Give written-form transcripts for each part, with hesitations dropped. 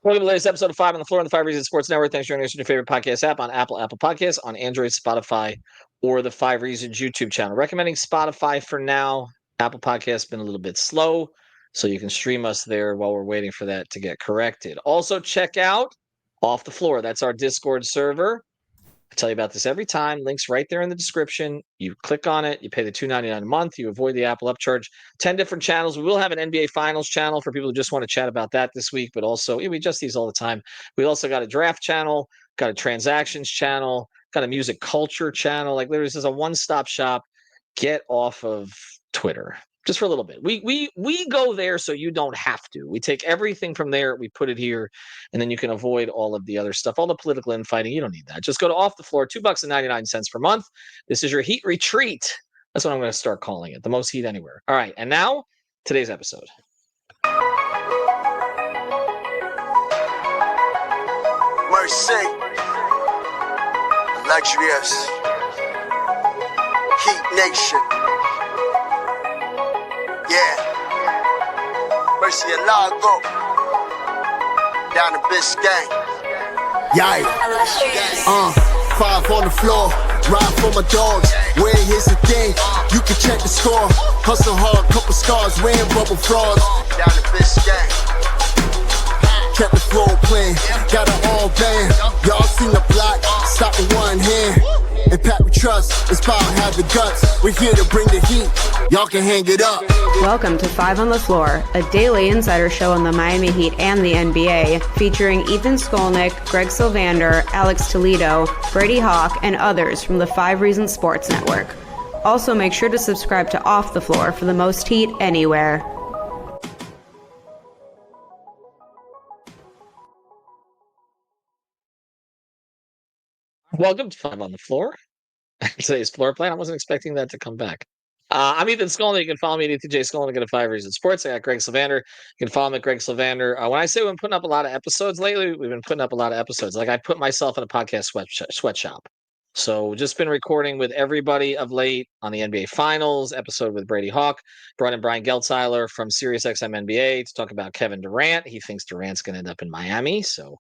Welcome to the latest episode of Five on the Floor on the Five Reasons Sports Network. Thanks for joining us on your favorite podcast app on Apple Podcasts, on Android, Spotify, or the Five Reasons YouTube channel. Recommending Spotify for now. Apple Podcasts been a little bit slow, so you can stream us there while we're waiting for that to get corrected. Also, check out Off the Floor. That's our Discord server. I tell you about this every time. Links right there in the description. You click on it. You pay the $2.99 a month. You avoid the Apple upcharge. 10 different channels. We will have an NBA Finals channel for people who just want to chat about that this week. But also, we adjust these all the time. We also got a draft channel, got a transactions channel, got a music culture channel. Like there's just a one-stop shop. Get off of Twitter. Just for a little bit. We go there so you don't have to. We take everything from there, we put it here, and then you can avoid all of the other stuff, all the political infighting. You don't need that. Just go to Off the Floor, $2.99 per month. This is your heat retreat. That's what I'm going to start calling it. The most heat anywhere. All right, and now today's episode. Mercy, luxurious, Heat Nation. Yeah, Mercy and Lago, down to Biscayne. Yikes. Five on the floor, ride for my dogs. Where here's the thing, you can check the score. Hustle hard, couple scars, wearing bubble frogs. Down to Biscayne. Kept the floor playing, got an all band. Y'all seen the block, stop with one hand. And Pat we trust, it's power, have the guts. We're here to bring the heat, y'all can hang it up. Welcome to Five on the Floor, a daily insider show on the Miami Heat and the NBA, featuring Ethan Skolnick, Greg Sylvander, Alex Toledo, Brady Hawk, and others from the Five Reasons Sports Network. Also, make sure to subscribe to Off the Floor for the most heat anywhere. Welcome to Five on the Floor. Today's floor plan. I wasn't expecting that to come back. I'm Ethan Skolnick. You can follow me at ETJ Skolnick at Five Reasons Sports. I got Greg Sylvander. You can follow me at Greg Sylvander. When I say we've been putting up a lot of episodes lately, we've been putting up a lot of episodes. Like I put myself in a podcast sweatshop. So just been recording with everybody of late on the NBA Finals, episode with Brady Hawk, brought in Brian Geltzeiler from SiriusXM NBA to talk about Kevin Durant. He thinks Durant's going to end up in Miami. So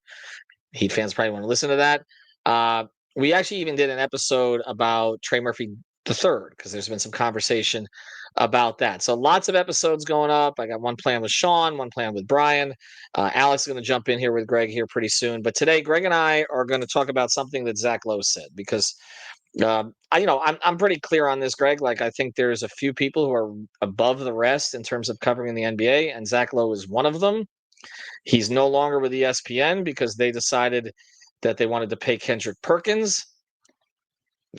Heat fans probably want to listen to that. We actually even did an episode about Trey Murphy III because there's been some conversation about that. So lots of episodes going up. I got one plan with Sean, one plan with Brian. Alex is going to jump in here with Greg here pretty soon. But today, Greg and I are going to talk about something that Zach Lowe said because I'm pretty clear on this, Greg. Like I think there's a few people who are above the rest in terms of covering the NBA, and Zach Lowe is one of them. He's no longer with ESPN because they decided that they wanted to pay Kendrick Perkins.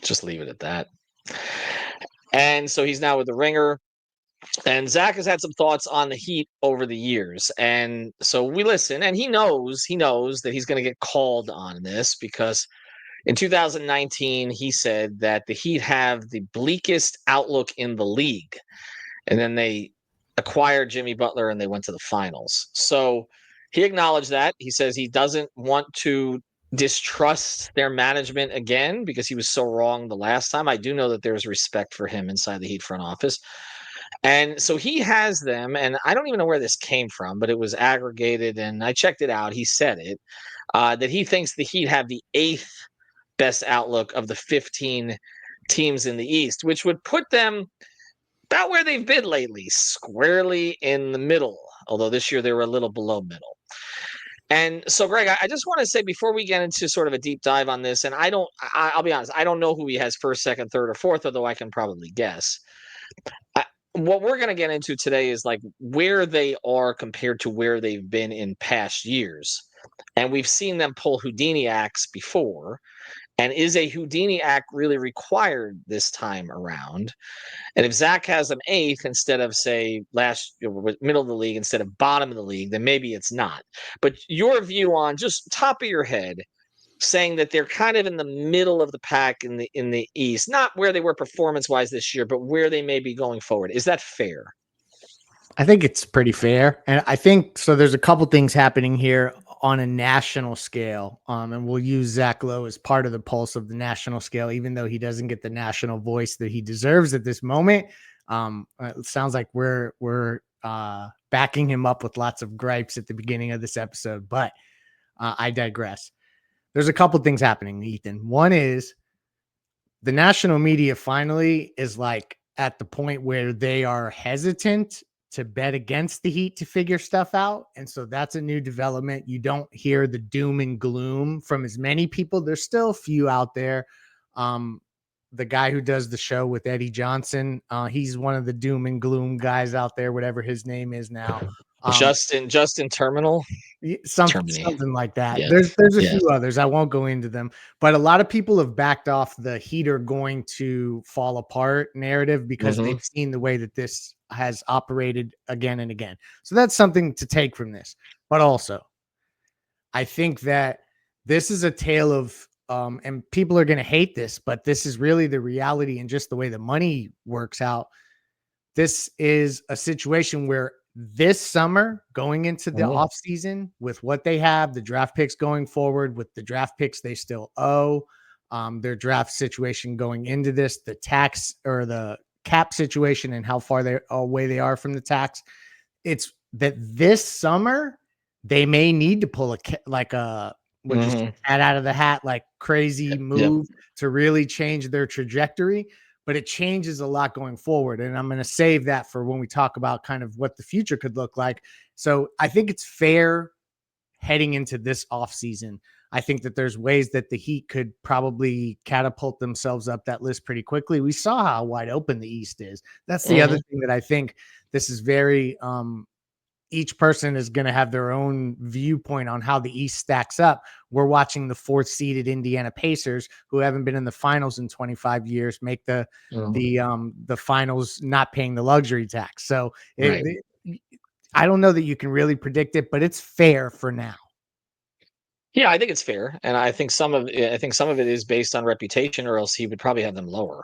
Just leave it at that. And so he's now with the Ringer. And Zach has had some thoughts on the Heat over the years. And so we listen, and he knows that he's going to get called on this because in 2019, he said that the Heat have the bleakest outlook in the league. And then they acquired Jimmy Butler and they went to the finals. So he acknowledged that. He says he doesn't want to distrust their management again because he was so wrong the last time. I do know that there's respect for him inside the Heat front office. And so he has them, and I don't even know where this came from, but it was aggregated, and I checked it out. He said it, that he thinks the Heat have the 8th best outlook of the 15 teams in the East, which would put them about where they've been lately, squarely in the middle, although this year they were a little below middle. And so, Greg, I just want to say before we get into sort of a deep dive on this, and I'll be honest, I don't know who he has first, second, third, or fourth, although I can probably guess. What we're going to get into today is like where they are compared to where they've been in past years. And we've seen them pull Houdini acts before. And is a Houdini act really required this time around? And if Zach has them 8th instead of, say, middle of the league instead of bottom of the league, then maybe it's not. But your view on just top of your head, saying that they're kind of in the middle of the pack in the East, not where they were performance-wise this year, but where they may be going forward. Is that fair? I think it's pretty fair. And I think so. There's a couple things happening here on a national scale. And we'll use Zach Lowe as part of the pulse of the national scale, even though he doesn't get the national voice that he deserves at this moment. It sounds like we're backing him up with lots of gripes at the beginning of this episode, but I digress. There's a couple things happening, Ethan. One is the national media finally is like at the point where they are hesitant to bet against the Heat to figure stuff out. And so that's a new development. You don't hear the doom and gloom from as many people. There's still a few out there. The guy who does the show with Eddie Johnson, he's one of the doom and gloom guys out there, whatever his name is now. Justin Terminal. Something like that. Yes. There's a few others. I won't go into them, but a lot of people have backed off the Heat are going to fall apart narrative because they've seen the way that this has operated again and again. So that's something to take from this. But also, I think that this is a tale of and people are going to hate this, but this is really the reality and just the way the money works out. This is a situation where this summer, going into the offseason with what they have, the draft picks going forward, with the draft picks they still owe, their draft situation going into this, the tax or the cap situation and how far away they are from the tax. It's that this summer they may need to pull just cat out of the hat, like crazy move to really change their trajectory. But it changes a lot going forward. And I'm going to save that for when we talk about kind of what the future could look like. So I think it's fair heading into this offseason. I think that there's ways that the Heat could probably catapult themselves up that list pretty quickly. We saw how wide open the East is. That's the other thing that I think this is very, each person is going to have their own viewpoint on how the East stacks up. We're watching the 4th seeded Indiana Pacers, who haven't been in the finals in 25 years, make the finals, not paying the luxury tax. So I don't know that you can really predict it, but it's fair for now. Yeah, I think it's fair, and I think some of it is based on reputation, or else he would probably have them lower.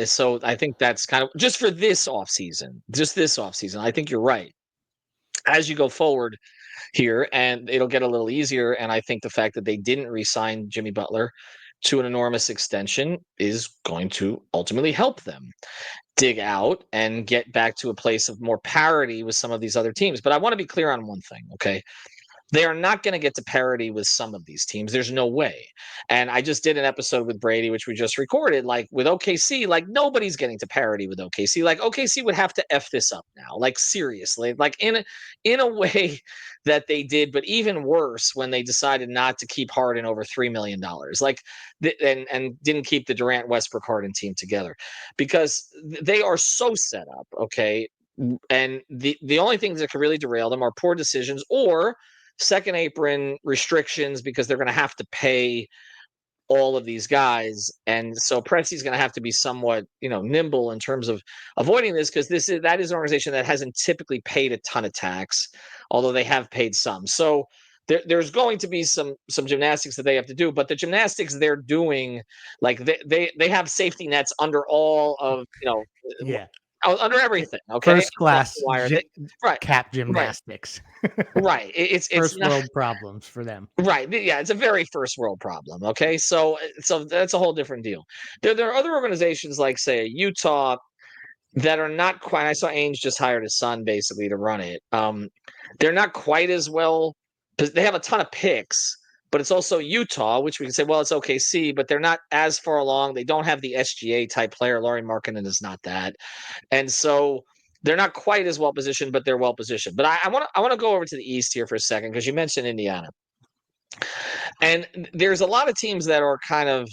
So I think that's kind of just for this offseason. I think you're right. As you go forward here, and it'll get a little easier. And I think the fact that they didn't re-sign Jimmy Butler to an enormous extension is going to ultimately help them dig out and get back to a place of more parity with some of these other teams. But I want to be clear on one thing, okay? They are not going to get to parity with some of these teams. There's no way. And I just did an episode with Brady, which we just recorded, like with OKC, like nobody's getting to parity with OKC. Like OKC would have to F this up now, like seriously, like in a way that they did, but even worse when they decided not to keep Harden over $3 million, like, and didn't keep the Durant Westbrook Harden team together because they are so set up. Okay. And the only things that could really derail them are poor decisions or second apron restrictions because they're going to have to pay all of these guys. And so Presti's going to have to be somewhat, nimble in terms of avoiding this because that is an organization that hasn't typically paid a ton of tax, although they have paid some. So there's going to be some gymnastics that they have to do, but the gymnastics they're doing, like they have safety nets under all of, under everything. Okay. First class cap gymnastics. Right. It's first world problems for them. Right. Yeah. It's a very first world problem. Okay. So that's a whole different deal. There are other organizations like, say, Utah that are not quite. I saw Ainge just hired his son basically to run it. They're not quite as well. They have a ton of picks, but it's also Utah, which we can say, well, it's OKC, but they're not as far along. They don't have the SGA type player. Lauri Markkanen is not that. And so they're not quite as well positioned, but they're well positioned. But I want to go over to the East here for a second because you mentioned Indiana. And there's a lot of teams that are kind of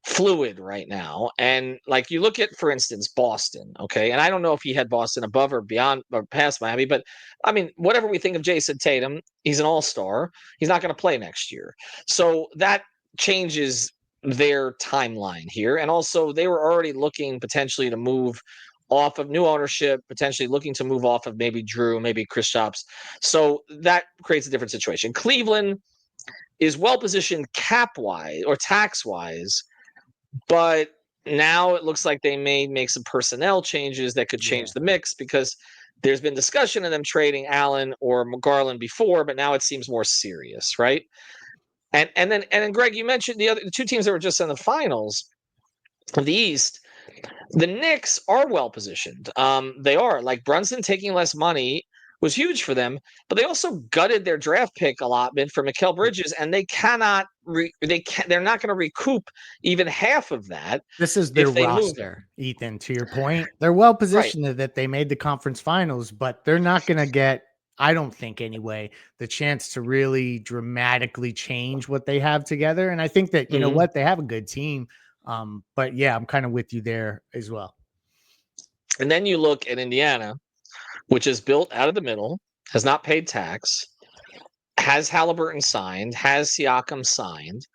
fluid right now. And like you look at, for instance, Boston, okay? And I don't know if he had Boston above or beyond or past Miami, but I mean, whatever we think of Jason Tatum, he's an all-star. He's not going to play next year. So that changes their timeline here. And also they were already looking potentially to move off of new ownership, potentially looking to move off of maybe Drew, maybe Kristaps. So that creates a different situation. Cleveland is well positioned cap-wise or tax-wise, but now it looks like they may make some personnel changes that could change the mix because there's been discussion of them trading Allen or Garland before, but now it seems more serious, right? And then Greg, you mentioned the two teams that were just in the finals of the East. The Knicks are well positioned. They are, like, Brunson taking less money was huge for them, but they also gutted their draft pick allotment for Mikal Bridges, and they cannot they're not going to recoup even half of that This is their if they move him. roster, Ethan, to your point. They're well Right. positioned that they made the conference finals, but they're not going to get, I don't think anyway, the chance to really dramatically change what they have together. And I think that, you know Mhm. what, they have a good team. But yeah, I'm kind of with you there as well. And then you look at Indiana, which is built out of the middle, has not paid tax, has Halliburton signed, has Siakam signed,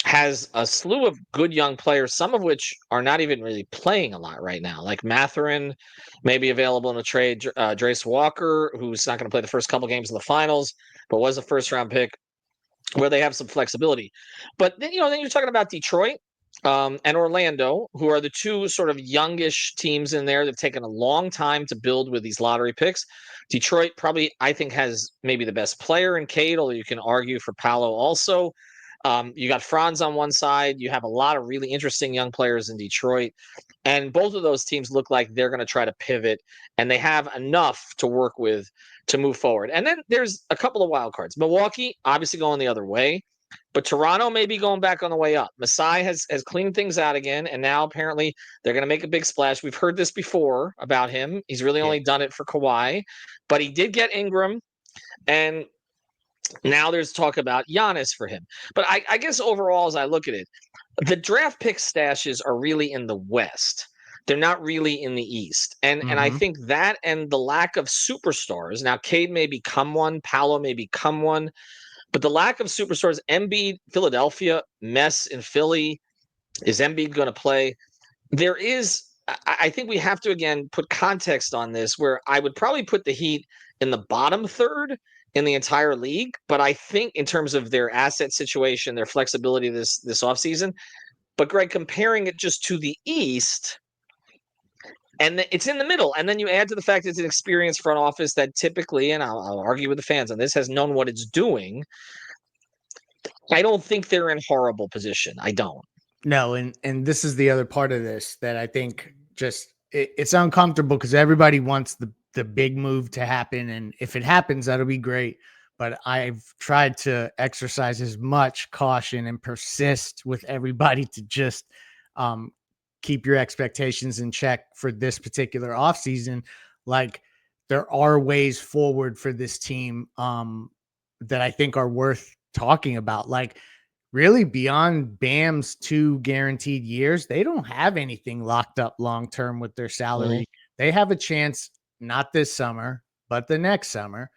has a slew of good young players, some of which are not even really playing a lot right now. Like Matherin may be available in a trade. Drace Walker, who's not going to play the first couple games of the finals, but was a first round pick, where they have some flexibility. But then, then you're talking about Detroit and Orlando, who are the two sort of youngish teams in there. They've taken a long time to build with these lottery picks. Detroit probably, I think, has maybe the best player in Cade, although you can argue for Paolo also. You got Franz on one side. You have a lot of really interesting young players in Detroit. And both of those teams look like they're going to try to pivot, and they have enough to work with to move forward. And then there's a couple of wild cards. Milwaukee, obviously going the other way, but Toronto may be going back on the way up. Masai has cleaned things out again, and now apparently they're going to make a big splash. We've heard this before about him. He's really only done it for Kawhi, but he did get Ingram, and now there's talk about Giannis for him. But I guess overall, as I look at it, the draft pick stashes are really in the West. They're not really in the East. And I think that and the lack of superstars. Now, Cade may become one, Paolo may become one, but the lack of superstars, Embiid, Philadelphia, mess in Philly. Is Embiid going to play? There is, I think we have to, again, put context on this, where I would probably put the Heat in the bottom third in the entire league. But I think in terms of their asset situation, their flexibility this offseason, but Greg, comparing it just to the East, and it's in the middle. And then you add to the fact it's an experienced front office that typically, and I'll argue with the fans on this, has known what it's doing. I don't think they're in horrible position. I don't. No, and this is the other part of this that I think just it's uncomfortable because everybody wants the big move to happen, and if it happens, that'll be great. But I've tried to exercise as much caution and persist with everybody to just keep your expectations in check for this particular offseason. Like, there are ways forward for this team that I think are worth talking about. Like, really, beyond Bam's 2 guaranteed years, they don't have anything locked up long term with their salary. They have a chance, not this summer, but the next summer,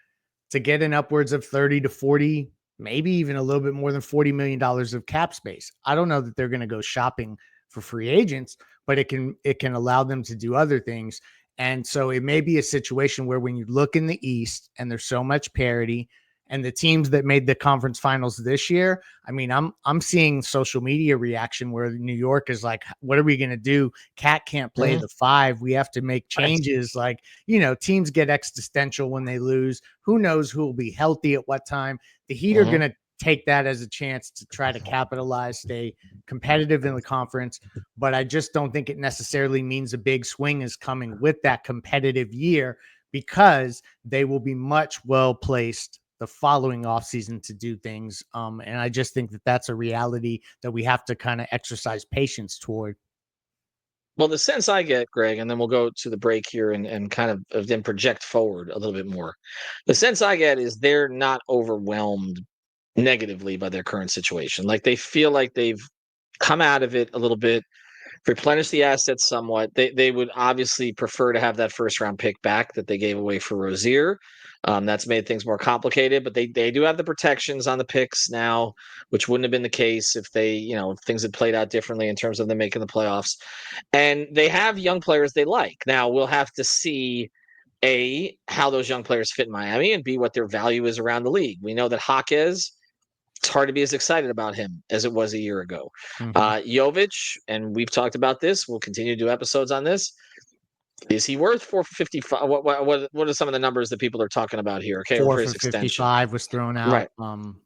to get in upwards of 30 to 40, maybe even a little bit more than $40 million of cap space. I don't know that they're going to go shopping for free agents, but it can allow them to do other things. And so it may be a situation where when you look in the East and there's so much parity, and the teams that made the conference finals this year, I mean, I'm seeing social media reaction where New York is like, what are we going to do? Cat can't play the 5. We have to make changes. Like, teams get existential when they lose. Who knows who will be healthy at what time? The Heat are going to take that as a chance to try to capitalize, stay competitive in the conference. But I just don't think it necessarily means a big swing is coming with that competitive year, because they will be much well placed the following offseason to do things. And I just think that that's a reality that we have to kind of exercise patience toward. Well, the sense I get, Greg, and then we'll go to the break here and kind of then project forward a little bit more. The sense I get is they're not overwhelmed negatively by their current situation. Like, they feel like they've come out of it a little bit, replenish the assets somewhat. They would obviously prefer to have that first round pick back that they gave away for Rozier. That's made things more complicated, but they do have the protections on the picks now, which wouldn't have been the case if if things had played out differently in terms of them making the playoffs. And they have young players they like. Now we'll have to see A, how those young players fit in Miami, and B, what their value is around the league. We know that Jaquez, it's hard to be as excited about him as it was a year ago. Jovic, and we've talked about this, we'll continue to do episodes on this. Is he worth 4 for 55? What are some of the numbers that people are talking about here? Okay, 4 for for his extension. 55 was thrown out Right.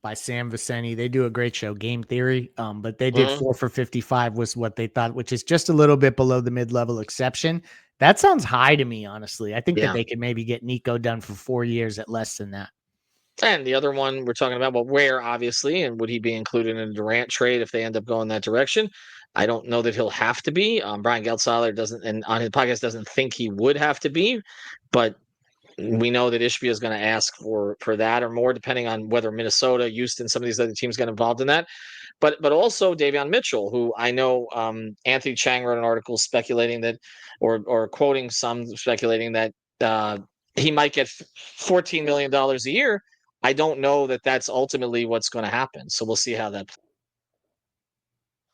by Sam Viceni. They do a great show, Game Theory, but they did Mhm. 4 for 55 was what they thought, which is just a little bit below the mid-level exception. That sounds high to me, honestly. I think that Yeah. they could maybe get Nico done for 4 years at less than that. And the other one we're talking about, well, where obviously, and would he be included in a Durant trade if they end up going that direction? I don't know that he'll have to be. Brian Geltzeiler doesn't, and on his podcast doesn't think he would have to be, but we know that Ishbia is going to ask for that or more, depending on whether Minnesota, Houston, some of these other teams get involved in that. But also Davion Mitchell, who I know Anthony Chang wrote an article speculating that, or quoting some speculating that he might get $14 million a year. I don't know that that's ultimately what's going to happen. So we'll see how that.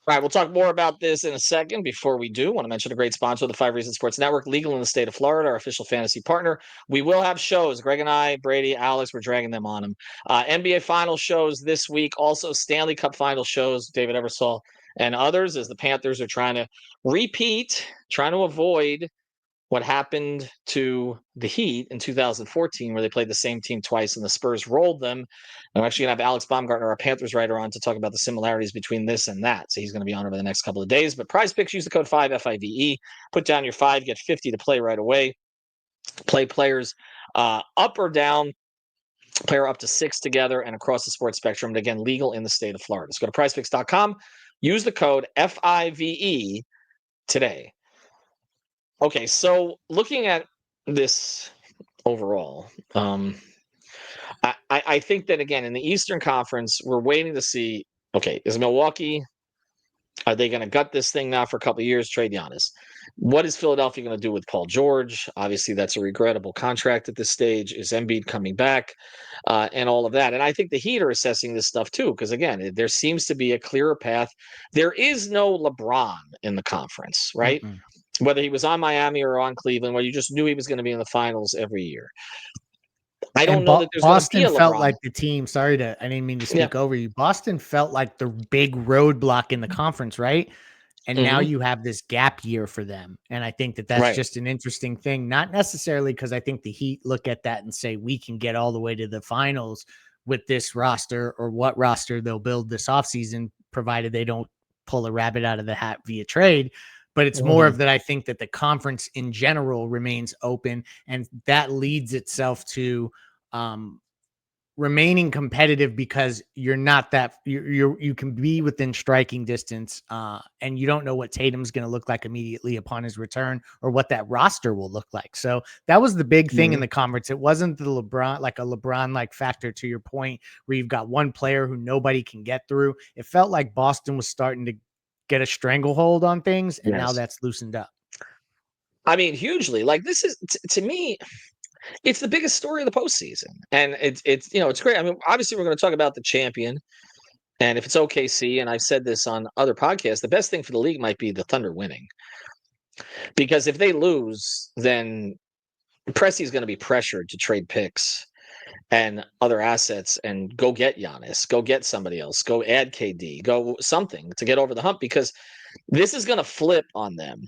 All right, we'll talk more about this in a second. Before we do, I want to mention a great sponsor of the 5 Reasons Sports Network, legal in the state of Florida, our official fantasy partner. We will have shows. Greg and I, Brady, Alex, we're dragging them on them. NBA final shows this week. Also, Stanley Cup final shows, David Ebersol and others, as the Panthers are trying to repeat, trying to avoid what happened to the Heat in 2014, where they played the same team twice and the Spurs rolled them. I'm actually going to have Alex Baumgartner, our Panthers writer, on to talk about the similarities between this and that. So he's going to be on over the next couple of days. But Prize Picks, use the code 5 FIVE. Put down your 5, get 50 to play right away. Play players up or down, player up to 6 together and across the sports spectrum. And again, legal in the state of Florida. So go to prizepicks.com, use the code FIVE today. Okay, so looking at this overall, I think that, again, in the Eastern Conference, we're waiting to see, okay, is Milwaukee, are they going to gut this thing now for a couple of years, trade Giannis? What is Philadelphia going to do with Paul George? Obviously, that's a regrettable contract at this stage. Is Embiid coming back and all of that? And I think the Heat are assessing this stuff too, because, again, there seems to be a clearer path. There is no LeBron in the conference, right? Mm-mm. Whether he was on Miami or on Cleveland, where you just knew he was going to be in the finals every year. I don't And know that there's going to be Boston a felt LeBron. like the team. Sorry I didn't mean to Yeah. speak over you. Boston felt like the big roadblock in the conference, right? And now Mhm. you have this gap year for them. And I think that that's Right. just an interesting thing, not necessarily because I think the Heat look at that and say, we can get all the way to the finals with this roster, or what roster they'll build this offseason, provided they don't pull a rabbit out of the hat via trade. But it's more of that I think that the conference in general remains open, and that leads itself to remaining competitive, because you're not that you can be within striking distance, and you don't know what Tatum's going to look like immediately upon his return, or what that roster will look like. So that was the big thing in the conference. It wasn't the LeBron like factor, to your point, where you've got one player who nobody can get through. It felt like Boston was starting to get a stranglehold on things, and now Yes. that's loosened up. I mean, hugely. Like, this is to me, it's the biggest story of the postseason, and it's it's great. I mean, obviously, we're going to talk about the champion, and if it's OKC, and I've said this on other podcasts, the best thing for the league might be the Thunder winning, because if they lose, then Presti's going to be pressured to trade picks and other assets and go get Giannis, go get somebody else, go add KD, go something to get over the hump, because this is going to flip on them.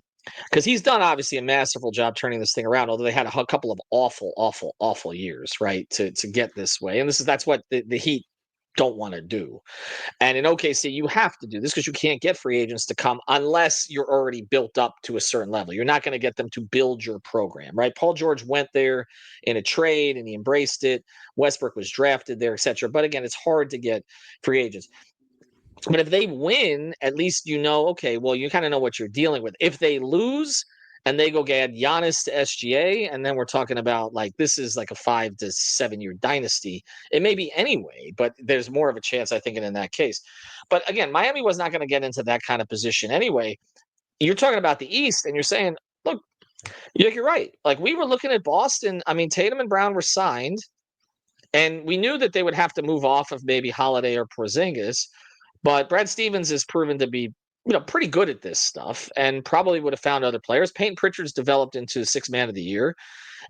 Because he's done obviously a masterful job turning this thing around, although they had a couple of awful years, right, to get this way. And that's what the Heat don't want to do. And in OKC, you have to do this because you can't get free agents to come unless you're already built up to a certain level. You're not going to get them to build your program, right? Paul George went there in a trade and he embraced it. Westbrook was drafted there, etc. But again, it's hard to get free agents. But if they win, at least okay, well, you kind of know what you're dealing with. If they lose and they go get Giannis to SGA, and then we're talking about, like, this is like a 5 to 7 year dynasty. It may be anyway, but there's more of a chance, I think, in that case. But again, Miami was not going to get into that kind of position anyway. You're talking about the East, and you're saying, look, you're right. Like, we were looking at Boston. I mean, Tatum and Brown were signed, and we knew that they would have to move off of maybe Holiday or Porzingis. But Brad Stevens is proven to be, pretty good at this stuff, and probably would have found other players. Peyton Pritchard's developed into 6th man of the year,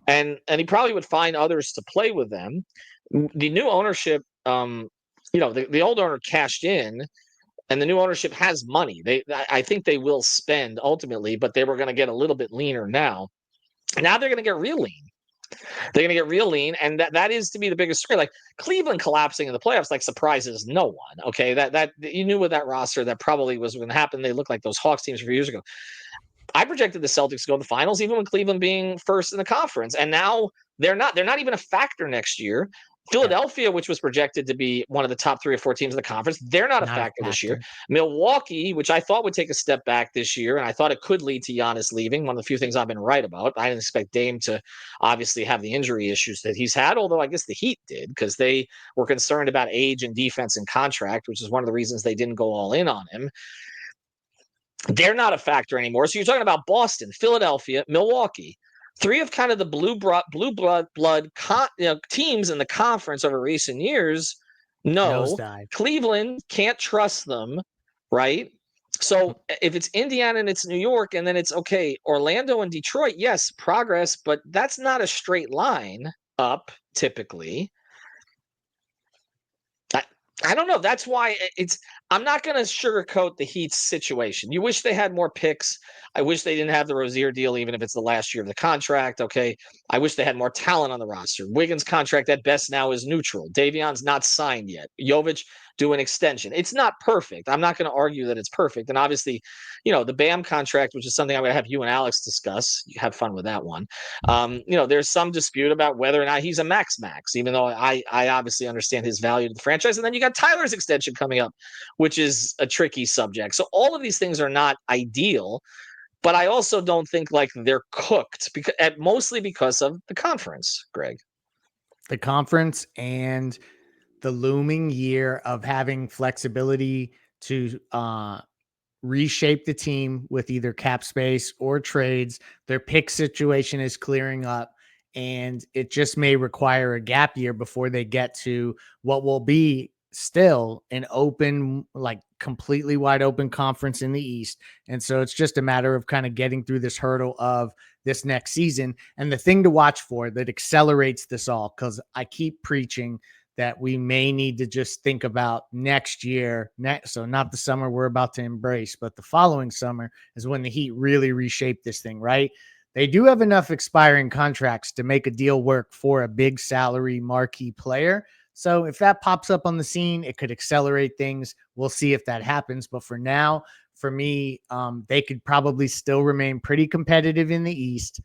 and he probably would find others to play with them. The new ownership, the old owner cashed in, and the new ownership has money. I think they will spend ultimately, but they were going to get a little bit leaner now. Now they're going to get real lean. They're going to get real lean, and that is to be the biggest story. Like, Cleveland collapsing in the playoffs, like, surprises no one. Okay, that you knew with that roster that probably was going to happen. They looked like those Hawks teams a few years ago. I projected the Celtics to go to the finals, even with Cleveland being first in the conference. And now they're not. They're not even a factor next year. Philadelphia, which was projected to be one of the top 3 or 4 teams in the conference, they're not a Not a factor this year. factor. Milwaukee, which I thought would take a step back this year, and I thought it could lead to Giannis leaving. One of the few things I've been right about. I didn't expect Dame to obviously have the injury issues that he's had, although I guess the Heat did because they were concerned about age and defense and contract, which is one of the reasons they didn't go all in on him. They're not a factor anymore. So you're talking about Boston, Philadelphia, Milwaukee, 3 of kind of the blue blood teams in the conference over recent years. No, Nosedive. Cleveland, can't trust them, right? So if it's Indiana and it's New York, and then it's okay, Orlando and Detroit, yes, progress, but that's not a straight line up typically. I don't know. That's why I'm not going to sugarcoat the Heat's situation. You wish they had more picks. I wish they didn't have the Rozier deal, even if it's the last year of the contract. Okay. I wish they had more talent on the roster. Wiggins' contract at best now is neutral. Davion's not signed yet. Jovic do an extension. It's not perfect. I'm not going to argue that it's perfect. And obviously, the Bam contract, which is something I'm going to have you and Alex discuss. You have fun with that one. There's some dispute about whether or not he's a max, even though I obviously understand his value to the franchise. And then you got Tyler's extension coming up, which is a tricky subject. So all of these things are not ideal, but I also don't think like they're cooked mostly because of the conference, Greg. The conference and the looming year of having flexibility to reshape the team with either cap space or trades. Their pick situation is clearing up, and it just may require a gap year before they get to what will be still an open, like completely wide open conference in the East. And so it's just a matter of kind of getting through this hurdle of this next season. And the thing to watch for that accelerates this all, because I keep preaching that we may need to just think about next year. So not the summer we're about to embrace, but the following summer is when the Heat really reshape this thing, right? They do have enough expiring contracts to make a deal work for a big salary marquee player. So if that pops up on the scene, it could accelerate things. We'll see if that happens. But for now, for me, they could probably still remain pretty competitive in the East.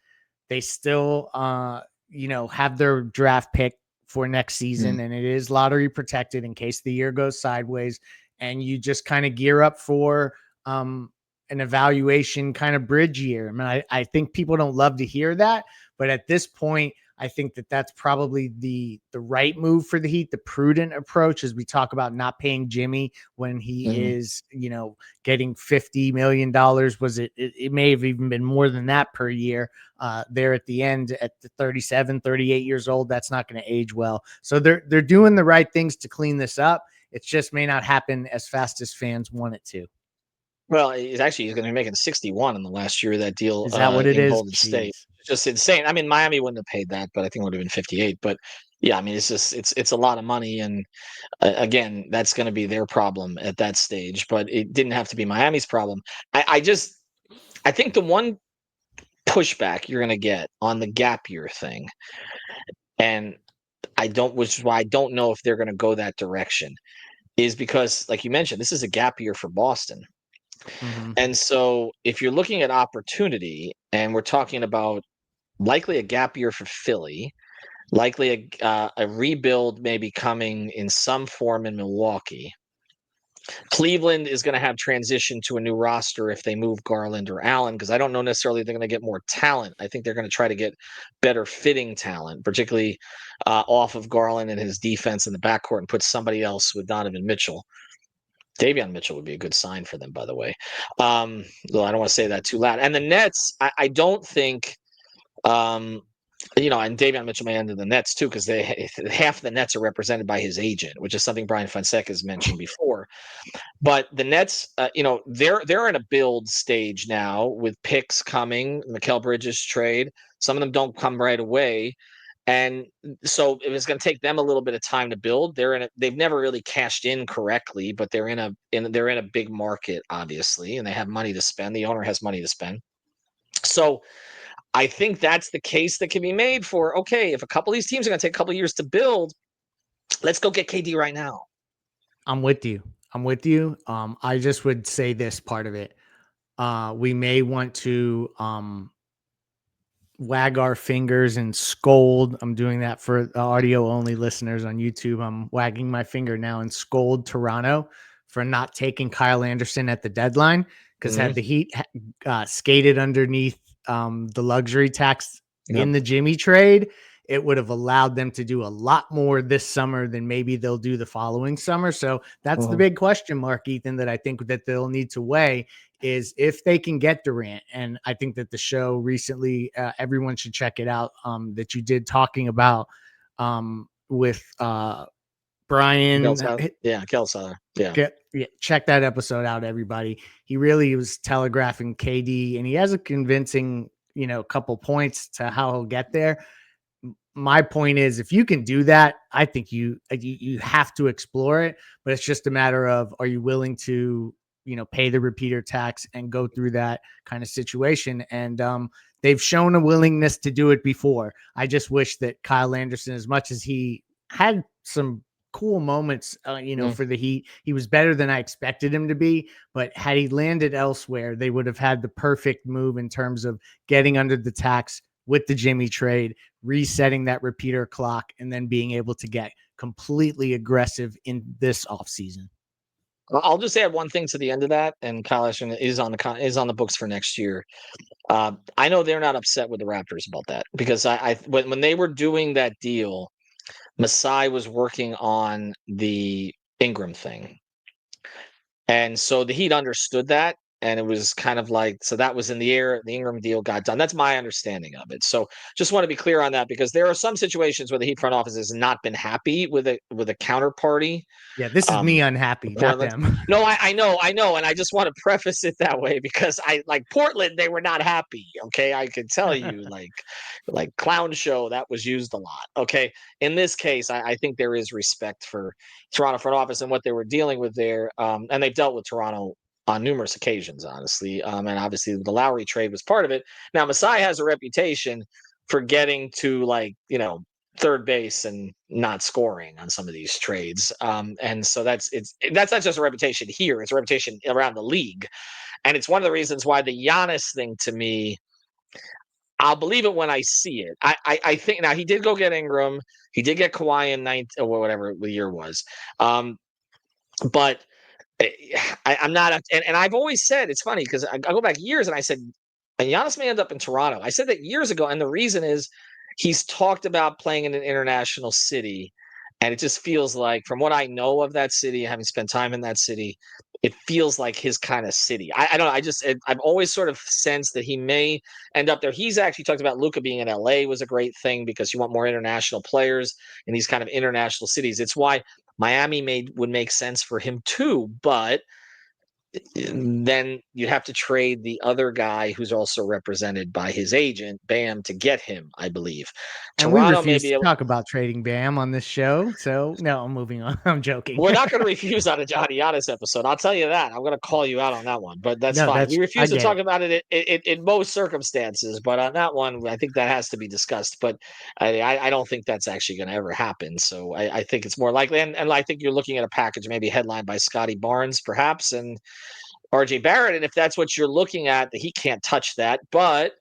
They still, have their draft pick for next season, and it is lottery protected in case the year goes sideways, and you just kind of gear up for an evaluation kind of bridge year. I mean, I think people don't love to hear that, but at this point, I think that that's probably the right move for the Heat, the prudent approach, as we talk about not paying Jimmy when he is, getting $50 million. It may have even been more than that per year there at the end at the 37, 38 years old. That's not going to age well. So they're doing the right things to clean this up. It just may not happen as fast as fans want it to. Well, he's going to be making 61 in the last year of that deal. Is that what it in is? Golden Jeez. State? Just insane. I mean, Miami wouldn't have paid that, but I think it would have been 58. But yeah, I mean, it's a lot of money, and again, that's going to be their problem at that stage. But it didn't have to be Miami's problem. I think the one pushback you're going to get on the gap year thing, and which is why I don't know if they're going to go that direction, is because, like you mentioned, this is a gap year for Boston. Mm-hmm. And so if you're looking at opportunity, and we're talking about likely a gap year for Philly, likely a rebuild maybe coming in some form in Milwaukee. Cleveland is going to have transition to a new roster if they move Garland or Allen, because I don't know necessarily they're going to get more talent. I think they're going to try to get better fitting talent, particularly off of Garland and his defense in the backcourt, and put somebody else with Donovan Mitchell. Davion Mitchell would be a good sign for them, by the way. Though I don't want to say that too loud. And the Nets, I don't think, and Davion Mitchell may end in the Nets too, because half the Nets are represented by his agent, which is something Brian Fonseca has mentioned before. But the Nets, they're in a build stage now with picks coming, Mikal Bridges trade. Some of them don't come right away. And so it's going to take them a little bit of time to build. They've never really cashed in correctly, but they're in a big market, obviously, and they have money to spend. The owner has money to spend. So I think that's the case that can be made for, okay, if a couple of these teams are going to take a couple of years to build, let's go get KD right now. I'm with you. I just would say this part of it. we may want to wag our fingers and scold. I'm doing that for the audio only listeners on YouTube. I'm wagging my finger now and scold Toronto for not taking Kyle Anderson at the deadline, because had the Heat skated underneath the luxury tax in the Jimmy trade, it would have allowed them to do a lot more this summer than maybe they'll do the following summer. So that's the big question mark, Ethan, that I think that they'll need to weigh, is if they can get Durant. And I think that the show recently, everyone should check it out, that you did talking about with Brian. Kelso. Check that episode out, everybody. He really was telegraphing KD, and he has a convincing, couple points to how he'll get there. My point is, if you can do that, I think you have to explore it, but it's just a matter of, are you willing to, pay the repeater tax and go through that kind of situation? And they've shown a willingness to do it before. I just wish that Kyle Anderson, as much as he had some cool moments, for the Heat, he was better than I expected him to be, but had he landed elsewhere, they would have had the perfect move in terms of getting under the tax with the Jimmy trade, resetting that repeater clock, and then being able to get completely aggressive in this offseason. I'll just add one thing to the end of that, and Kyle Anderson is on the books for next year. I know they're not upset with the Raptors about that, because when they were doing that deal, Masai was working on the Ingram thing, and so the Heat understood that. And it was kind of like, so that was in the air. The Ingram deal got done. That's my understanding of it. So just want to be clear on that, because there are some situations where the Heat front office has not been happy with a counterparty. Yeah, this is me unhappy, not them. No, I know. And I just want to preface it that way, because I like Portland, they were not happy. Okay. I could tell you, like clown show, that was used a lot. Okay. In this case, I think there is respect for Toronto front office and what they were dealing with there. And they've dealt with Toronto on numerous occasions, honestly. And obviously the Lowry trade was part of it. Now, Masai has a reputation for getting to third base and not scoring on some of these trades. And so that's not just a reputation here, it's a reputation around the league. And it's one of the reasons why the Giannis thing, to me, I'll believe it when I see it. I think now he did go get Ingram. He did get Kawhi in 9 or whatever the year was. But I'm not, and I've always said, it's funny because I go back years and I said, Giannis may end up in Toronto. I said that years ago, and the reason is he's talked about playing in an international city, and it just feels like, from what I know of that city, having spent time in that city, it feels like his kind of city. I don't know. I've always sort of sensed that he may end up there. He's actually talked about Luka being in LA was a great thing, because you want more international players in these kind of international cities. It's why Miami would make sense for him too, but then you have to trade the other guy who's also represented by his agent, Bam, to get him, I believe. And Toronto we refuse to talk about trading Bam on this show, so no, I'm moving on. I'm joking. We're not going to refuse on a Johnny Giannis episode. I'll tell you that. I'm going to call you out on that one, but that's fine. We refuse to talk about it in most circumstances, but on that one, I think that has to be discussed. But I don't think that's actually going to ever happen. So I think it's more likely, and I think you're looking at a package maybe headlined by Scotty Barnes, perhaps, and RJ Barrett. And if that's what you're looking at, he can't touch that, but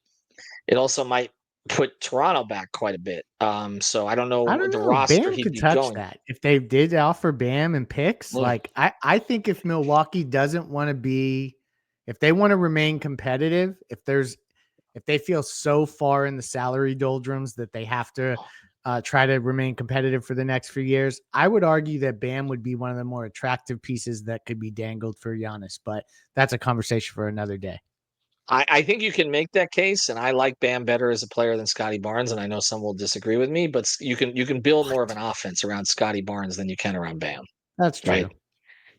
it also might put Toronto back quite a bit. So I don't know the roster. Bam could touch that. If they did offer Bam and picks, I think if Milwaukee doesn't want to be, if they want to remain competitive, if they feel so far in the salary doldrums that they have to try to remain competitive for the next few years, I would argue that Bam would be one of the more attractive pieces that could be dangled for Giannis, but that's a conversation for another day. I think you can make that case, and I like Bam better as a player than Scotty Barnes, and I know some will disagree with me, but you can build more of an offense around Scotty Barnes than you can around Bam. That's true. Right?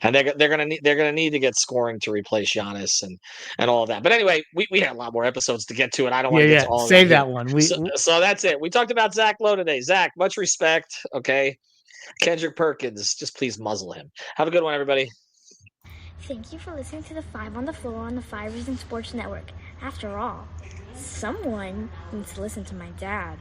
And they're gonna need to get scoring to replace Giannis and all of that. But anyway, we had a lot more episodes to get to, and I don't want to get to all of that. Save that one. So that's it. We talked about Zach Lowe today. Zach, much respect. Okay, Kendrick Perkins, just please muzzle him. Have a good one, everybody. Thank you for listening to the 5 on the Floor on the 5 Reasons Sports Network. After all, someone needs to listen to my dad.